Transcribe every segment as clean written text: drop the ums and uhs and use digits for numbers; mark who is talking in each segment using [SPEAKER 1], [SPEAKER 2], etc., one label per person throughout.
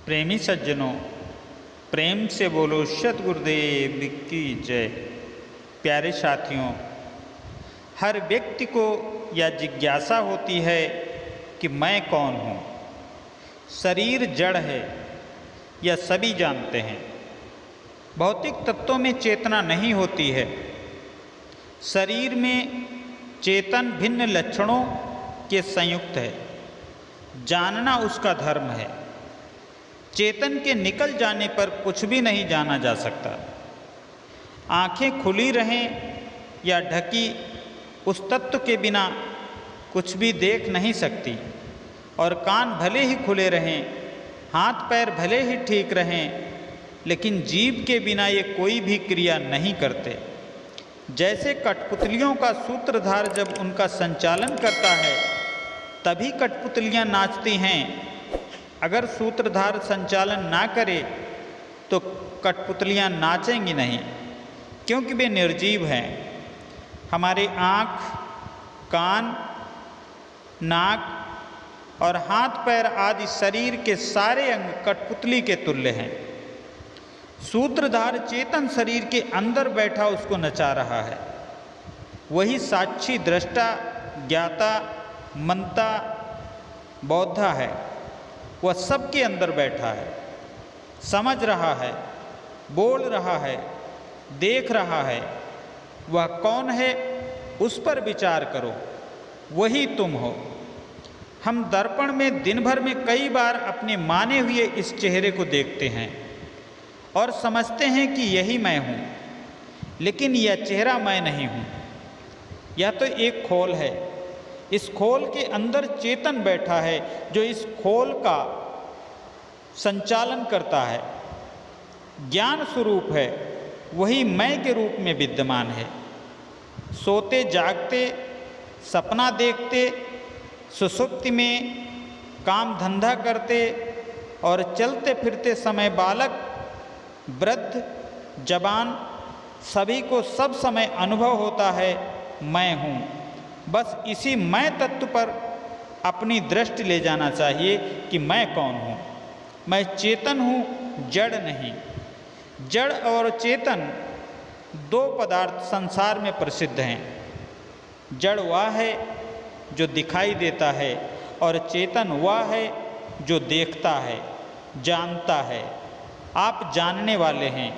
[SPEAKER 1] प्रेमी सज्जनों, प्रेम से बोलो सद्गुरुदेव की जय। प्यारे साथियों, हर व्यक्ति को यह जिज्ञासा होती है कि मैं कौन हूँ। शरीर जड़ है, यह सभी जानते हैं। भौतिक तत्वों में चेतना नहीं होती है। शरीर में चेतन भिन्न लक्षणों के संयुक्त है। जानना उसका धर्म है। चेतन के निकल जाने पर कुछ भी नहीं जाना जा सकता। आंखें खुली रहें या ढकी, उस तत्व के बिना कुछ भी देख नहीं सकती। और कान भले ही खुले रहें, हाथ पैर भले ही ठीक रहें, लेकिन जीभ के बिना ये कोई भी क्रिया नहीं करते। जैसे कठपुतलियों का सूत्रधार जब उनका संचालन करता है तभी कठपुतलियाँ नाचती हैं। अगर सूत्रधार संचालन ना करे तो कठपुतलियाँ नाचेंगी नहीं, क्योंकि वे निर्जीव हैं। हमारे आँख, कान, नाक और हाथ पैर आदि शरीर के सारे अंग कठपुतली के तुल्य हैं। सूत्रधार चेतन शरीर के अंदर बैठा उसको नचा रहा है। वही साक्षी, दृष्टा, ज्ञाता, मंता, बौद्धा है। वह सबके अंदर बैठा है, समझ रहा है, बोल रहा है, देख रहा है। वह कौन है, उस पर विचार करो, वही तुम हो। हम दर्पण में दिन भर में कई बार अपने माने हुए इस चेहरे को देखते हैं और समझते हैं कि यही मैं हूँ, लेकिन यह चेहरा मैं नहीं हूँ। यह तो एक खोल है। इस खोल के अंदर चेतन बैठा है जो इस खोल का संचालन करता है। ज्ञान स्वरूप है, वही मैं के रूप में विद्यमान है। सोते जागते, सपना देखते, सुषुप्ति में काम धंधा करते और चलते फिरते समय बालक, वृद्ध, जवान सभी को सब समय अनुभव होता है मैं हूँ। बस इसी मैं तत्व पर अपनी दृष्टि ले जाना चाहिए कि मैं कौन हूँ। मैं चेतन हूँ, जड़ नहीं। जड़ और चेतन दो पदार्थ संसार में प्रसिद्ध हैं। जड़ वह है जो दिखाई देता है और चेतन वह है जो देखता है, जानता है। आप जानने वाले हैं,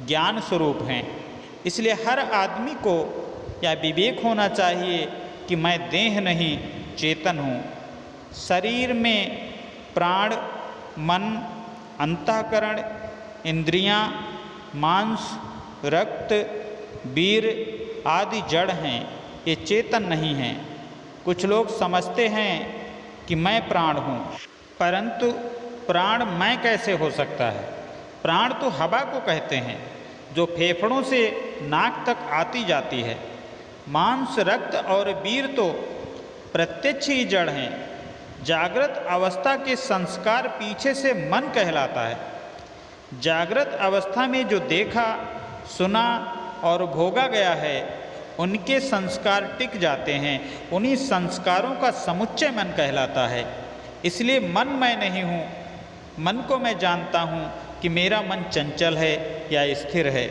[SPEAKER 1] ज्ञान स्वरूप हैं। इसलिए हर आदमी को यह विवेक होना चाहिए कि मैं देह नहीं, चेतन हूँ। शरीर में प्राण, मन, अंतःकरण, इंद्रियाँ, मांस, रक्त, वीर आदि जड़ हैं, ये चेतन नहीं हैं। कुछ लोग समझते हैं कि मैं प्राण हूँ, परंतु प्राण मैं कैसे हो सकता है। प्राण तो हवा को कहते हैं जो फेफड़ों से नाक तक आती जाती है। मांस, रक्त और वीर तो प्रत्यक्ष ही जड़ हैं। जागृत अवस्था के संस्कार पीछे से मन कहलाता है। जागृत अवस्था में जो देखा, सुना और भोगा गया है, उनके संस्कार टिक जाते हैं। उन्हीं संस्कारों का समुच्चय मन कहलाता है। इसलिए मन मैं नहीं हूँ। मन को मैं जानता हूँ कि मेरा मन चंचल है या स्थिर है।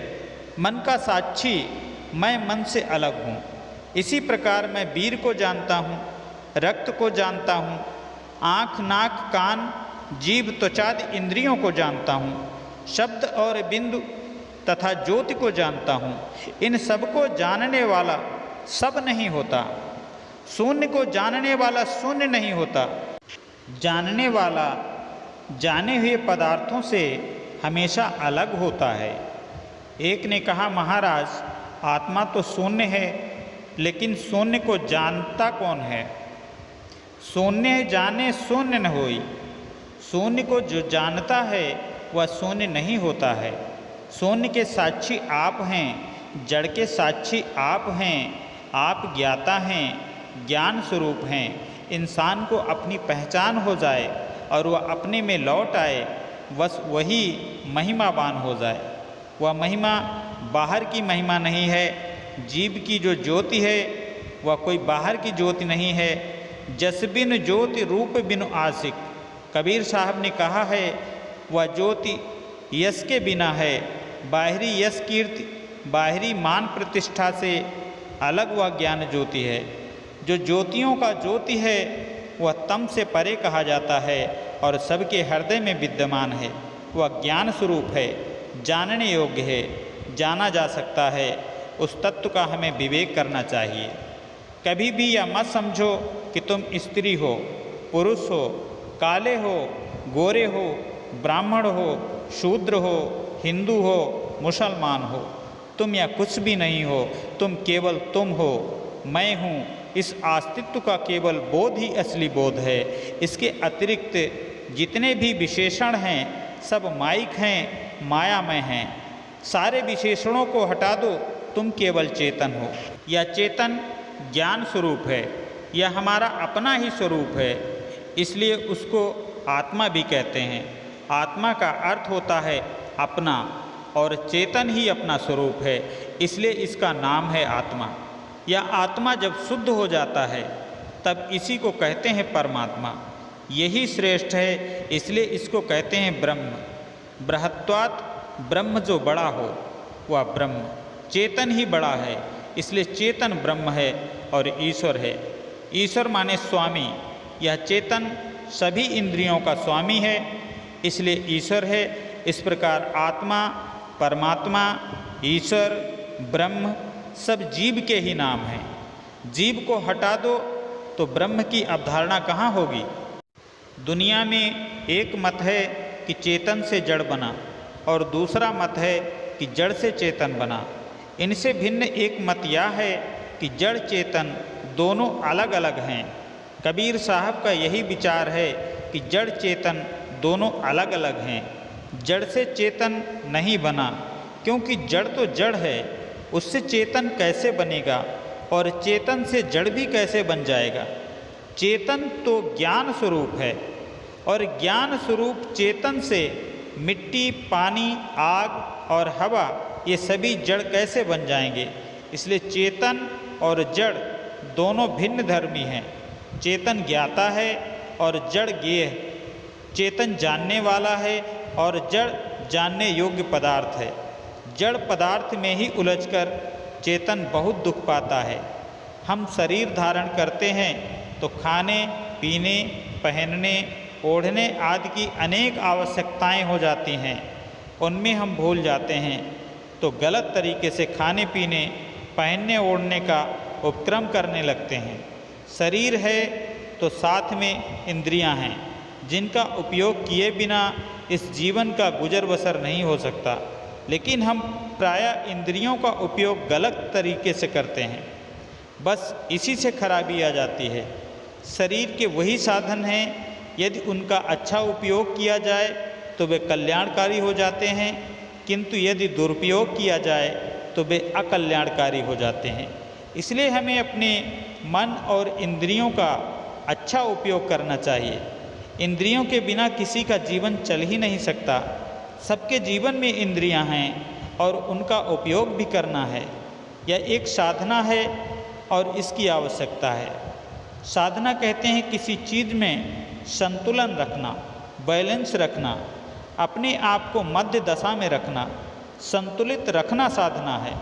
[SPEAKER 1] मन का साक्षी मैं मन से अलग हूँ। इसी प्रकार मैं वीर को जानता हूँ, रक्त को जानता हूँ, आँख, नाक, कान, जीभ, त्वचादि इंद्रियों को जानता हूँ, शब्द और बिंदु तथा ज्योति को जानता हूँ। इन सबको जानने वाला सब नहीं होता। शून्य को जानने वाला शून्य नहीं होता। जानने वाला जाने हुए पदार्थों से हमेशा अलग होता है। एक ने कहा, महाराज, आत्मा तो शून्य है, लेकिन शून्य को जानता कौन है। शून्य जाने शून्य न होई। शून्य को जो जानता है वह शून्य नहीं होता है। शून्य के साक्षी आप हैं, जड़ के साक्षी आप हैं। आप ज्ञाता हैं, ज्ञान स्वरूप हैं। इंसान को अपनी पहचान हो जाए और वह अपने में लौट आए, बस वही महिमावान हो जाए। वह महिमा बाहर की महिमा नहीं है। जीव की जो ज्योति है वह कोई बाहर की ज्योति नहीं है। जस बिन ज्योति रूप बिन आशिक। कबीर साहब ने कहा है वह ज्योति यश के बिना है। बाहरी यश कीर्ति, बाहरी मान प्रतिष्ठा से अलग वह ज्ञान ज्योति है। जो ज्योतियों का ज्योति है वह तम से परे कहा जाता है और सबके हृदय में विद्यमान है। वह ज्ञान स्वरूप है, जानने योग्य है, जाना जा सकता है। उस तत्व का हमें विवेक करना चाहिए। कभी भी यह मत समझो कि तुम स्त्री हो, पुरुष हो, काले हो, गोरे हो, ब्राह्मण हो, शूद्र हो, हिंदू हो, मुसलमान हो। तुम या कुछ भी नहीं हो, तुम केवल तुम हो। मैं हूँ, इस अस्तित्व का केवल बोध ही असली बोध है। इसके अतिरिक्त जितने भी विशेषण हैं सब माइक हैं, मायामय हैं। सारे विशेषणों को हटा दो, तुम केवल चेतन हो। यह चेतन ज्ञान स्वरूप है, यह हमारा अपना ही स्वरूप है, इसलिए उसको आत्मा भी कहते हैं। आत्मा का अर्थ होता है अपना, और चेतन ही अपना स्वरूप है, इसलिए इसका नाम है आत्मा। यह आत्मा जब शुद्ध हो जाता है तब इसी को कहते हैं परमात्मा। यही श्रेष्ठ है, इसलिए इसको कहते हैं ब्रह्म। बृहत्वात् ब्रह्म, जो बड़ा हो वह ब्रह्म। चेतन ही बड़ा है, इसलिए चेतन ब्रह्म है और ईश्वर है। ईश्वर माने स्वामी। यह चेतन सभी इंद्रियों का स्वामी है, इसलिए ईश्वर है। इस प्रकार आत्मा, परमात्मा, ईश्वर, ब्रह्म सब जीव के ही नाम हैं। जीव को हटा दो तो ब्रह्म की अवधारणा कहाँ होगी। दुनिया में एक मत है कि चेतन से जड़ बना और दूसरा मत है कि जड़ से चेतन बना। इनसे भिन्न एक मत यह है कि जड़ चेतन दोनों अलग अलग हैं। कबीर साहब का यही विचार है कि जड़ चेतन दोनों अलग अलग हैं। जड़ से चेतन नहीं बना, क्योंकि जड़ तो जड़ है, उससे चेतन कैसे बनेगा और चेतन से जड़ भी कैसे बन जाएगा। चेतन तो ज्ञान स्वरूप है और ज्ञान स्वरूप चेतन से मिट्टी, पानी, आग और हवा ये सभी जड़ कैसे बन जाएंगे। इसलिए चेतन और जड़ दोनों भिन्न धर्मी हैं। चेतन ज्ञाता है और जड़ ज्ञेय है। चेतन जानने वाला है और जड़ जानने योग्य पदार्थ है। जड़ पदार्थ में ही उलझकर चेतन बहुत दुख पाता है। हम शरीर धारण करते हैं तो खाने, पीने, पहनने, ओढ़ने आदि की अनेक आवश्यकताएं हो जाती हैं, उनमें हम भूल जाते हैं तो गलत तरीके से खाने पीने, पहनने ओढ़ने का उपक्रम करने लगते हैं। शरीर है तो साथ में इंद्रियां हैं, जिनका उपयोग किए बिना इस जीवन का गुजर बसर नहीं हो सकता। लेकिन हम प्रायः इंद्रियों का उपयोग गलत तरीके से करते हैं, बस इसी से खराबी आ जाती है। शरीर के वही साधन हैं, यदि उनका अच्छा उपयोग किया जाए तो वे कल्याणकारी हो जाते हैं, किंतु यदि दुरुपयोग किया जाए तो वे अकल्याणकारी हो जाते हैं। इसलिए हमें अपने मन और इंद्रियों का अच्छा उपयोग करना चाहिए। इंद्रियों के बिना किसी का जीवन चल ही नहीं सकता। सबके जीवन में इंद्रियां हैं और उनका उपयोग भी करना है। यह एक साधना है और इसकी आवश्यकता है। साधना कहते हैं किसी चीज़ में संतुलन रखना, बैलेंस रखना, अपने आप को मध्य दशा में रखना, संतुलित रखना साधना है।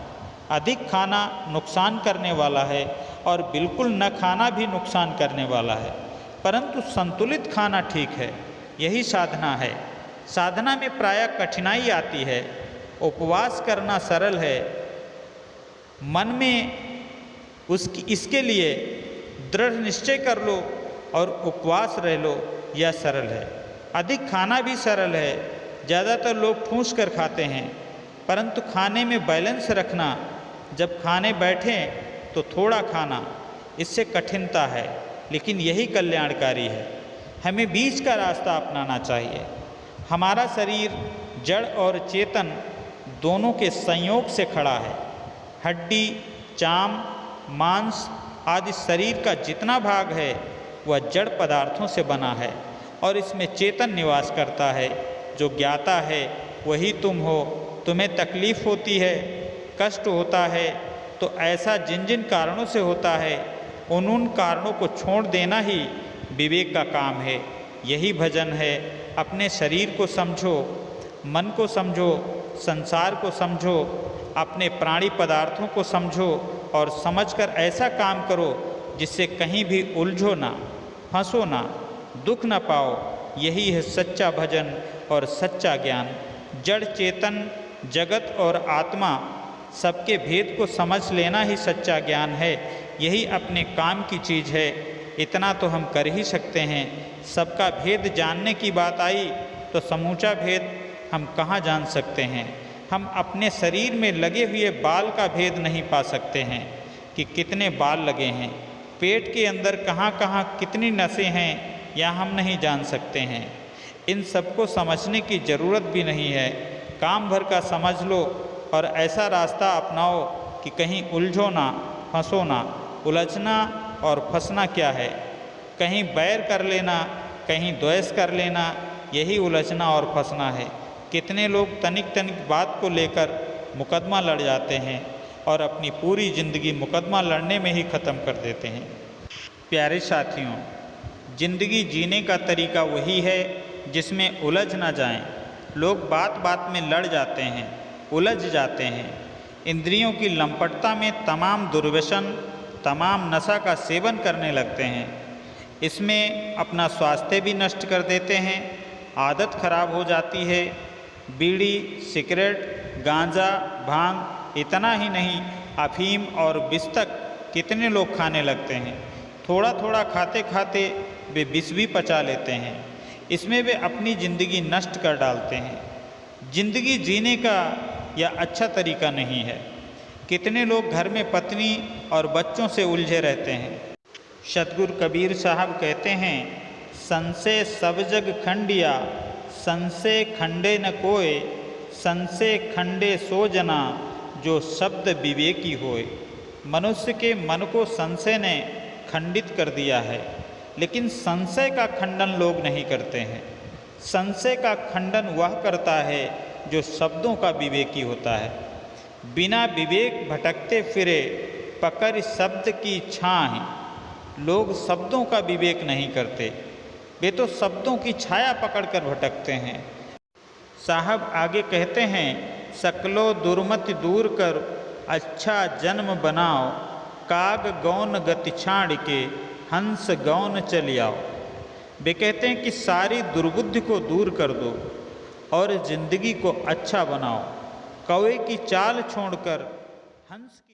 [SPEAKER 1] अधिक खाना नुकसान करने वाला है और बिल्कुल न खाना भी नुकसान करने वाला है, परंतु संतुलित खाना ठीक है, यही साधना है। साधना में प्रायः कठिनाई आती है। उपवास करना सरल है, मन में इसके लिए दृढ़ निश्चय कर लो और उपवास रह लो, यह सरल है। अधिक खाना भी सरल है, ज़्यादातर लोग ठूंस कर खाते हैं, परंतु खाने में बैलेंस रखना, जब खाने बैठें तो थोड़ा खाना, इससे कठिनता है, लेकिन यही कल्याणकारी है। हमें बीच का रास्ता अपनाना चाहिए। हमारा शरीर जड़ और चेतन दोनों के संयोग से खड़ा है। हड्डी, चाम, मांस आदि शरीर का जितना भाग है वह जड़ पदार्थों से बना है और इसमें चेतन निवास करता है। जो ज्ञाता है वही तुम हो। तुम्हें तकलीफ़ होती है, कष्ट होता है, तो ऐसा जिन जिन कारणों से होता है उन कारणों को छोड़ देना ही विवेक का काम है। यही भजन है। अपने शरीर को समझो, मन को समझो, संसार को समझो, अपने प्राणी पदार्थों को समझो और समझकर ऐसा काम करो जिससे कहीं भी उलझो ना, फंसो ना, दुख ना पाओ। यही है सच्चा भजन और सच्चा ज्ञान। जड़ चेतन, जगत और आत्मा सबके भेद को समझ लेना ही सच्चा ज्ञान है। यही अपने काम की चीज़ है। इतना तो हम कर ही सकते हैं। सबका भेद जानने की बात आई तो समूचा भेद हम कहाँ जान सकते हैं। हम अपने शरीर में लगे हुए बाल का भेद नहीं पा सकते हैं कि कितने बाल लगे हैं। पेट के अंदर कहाँ कहाँ कितनी नसें हैं यह हम नहीं जान सकते हैं। इन सबको समझने की ज़रूरत भी नहीं है। काम भर का समझ लो और ऐसा रास्ता अपनाओ कि कहीं उलझो ना, फंसो ना। उलझना और फंसना क्या है? कहीं बैर कर लेना, कहीं द्वेष कर लेना, यही उलझना और फंसना है। कितने लोग तनिक तनिक बात को लेकर मुकदमा लड़ जाते हैं और अपनी पूरी ज़िंदगी मुकदमा लड़ने में ही ख़त्म कर देते हैं। प्यारे साथियों, ज़िंदगी जीने का तरीका वही है जिसमें उलझ ना जाएं। लोग बात बात में लड़ जाते हैं, उलझ जाते हैं। इंद्रियों की लंपटता में तमाम दुर्व्यसन, तमाम नशा का सेवन करने लगते हैं। इसमें अपना स्वास्थ्य भी नष्ट कर देते हैं, आदत खराब हो जाती है। बीड़ी, सिगरेट, गांजा, भांग, इतना ही नहीं अफीम और बिस्तक कितने लोग खाने लगते हैं। थोड़ा थोड़ा खाते खाते वे विष भी पचा लेते हैं। इसमें वे अपनी ज़िंदगी नष्ट कर डालते हैं। ज़िंदगी जीने का यह अच्छा तरीका नहीं है। कितने लोग घर में पत्नी और बच्चों से उलझे रहते हैं। सतगुरु कबीर साहब कहते हैं, संशय सब जग खंडिया, संशय खंडे न कोय, संशय खंडे सो जना, जो शब्द विवेकी होए। मनुष्य के मन को संशय ने खंडित कर दिया है, लेकिन संशय का खंडन लोग नहीं करते हैं। संशय का खंडन वह करता है जो शब्दों का विवेकी होता है। बिना विवेक भटकते फिरे, पकड़ शब्द की छाह। लोग शब्दों का विवेक नहीं करते, वे तो शब्दों की छाया पकड़कर भटकते हैं। साहब आगे कहते हैं, सकलो दुर्मति दूर कर, अच्छा जन्म बनाओ, काग गौन गति छाड़ के, हंस गौन चल आओ। वे कहते हैं कि सारी दुर्बुद्धि को दूर कर दो और ज़िंदगी को अच्छा बनाओ। कौवे की चाल छोड़कर हंस की